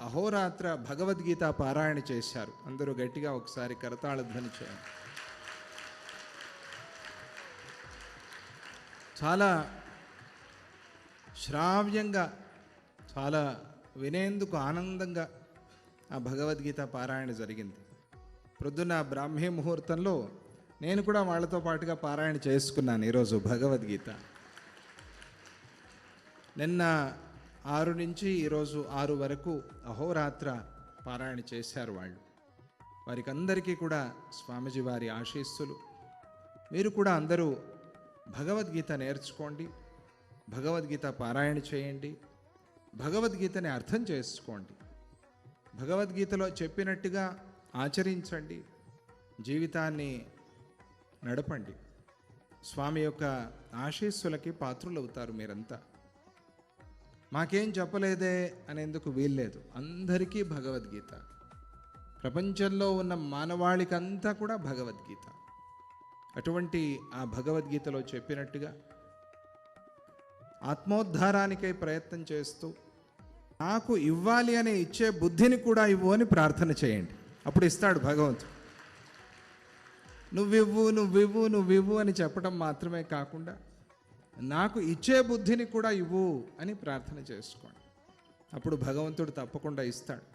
అహోరాత్ర భగవద్గీత పారాయణ చేశారు. అందరూ గట్టిగా ఒకసారి కరతాళ ధ్వని చేయండి. చాలా శ్రావ్యంగా, చాలా వినేందుకు ఆనందంగా ఆ భగవద్గీత పారాయణ జరిగింది. ప్రొద్దున బ్రాహ్మీ ముహూర్తంలో నేను కూడా వాళ్ళతో పాటుగా పారాయణ చేసుకున్నాను ఈరోజు భగవద్గీత. నిన్న 6 నుంచి ఈరోజు 6 వరకు అహోరాత్ర పారాయణ చేశారు వాళ్ళు. వారికి అందరికీ కూడా స్వామీజీ వారి ఆశీస్సులు. మీరు కూడా అందరూ భగవద్గీత నేర్చుకోండి, భగవద్గీత పారాయణ చేయండి, భగవద్గీతని అర్థం చేసుకోండి, భగవద్గీతలో చెప్పినట్టుగా ఆచరించండి, జీవితాన్ని నడపండి. స్వామి యొక్క ఆశీస్సులకి పాత్రులవుతారు మీరంతా. మాకేం చెప్పలేదే అనేందుకు వీల్లేదు. అందరికీ భగవద్గీత, ప్రపంచంలో ఉన్న మానవాళికంతా కూడా భగవద్గీత. అటువంటి ఆ భగవద్గీతలో చెప్పినట్టుగా ఆత్మోద్ధారానికై ప్రయత్నం చేస్తూ నాకు ఇవ్వాలి అనే ఇచ్చే బుద్ధిని కూడా ఇవ్వు అని ప్రార్థన చేయండి. అప్పుడు ఇస్తాడు భగవంతుడు. నువ్వివ్వు నువ్వివ్వు నువ్వివ్వు అని చెప్పడం మాత్రమే కాకుండా నాకు ఇచ్చే బుద్ధిని కూడా ఇవ్వు అని ప్రార్థన చేసుకోండి. అప్పుడు భగవంతుడు తప్పకుండా ఇస్తాడు.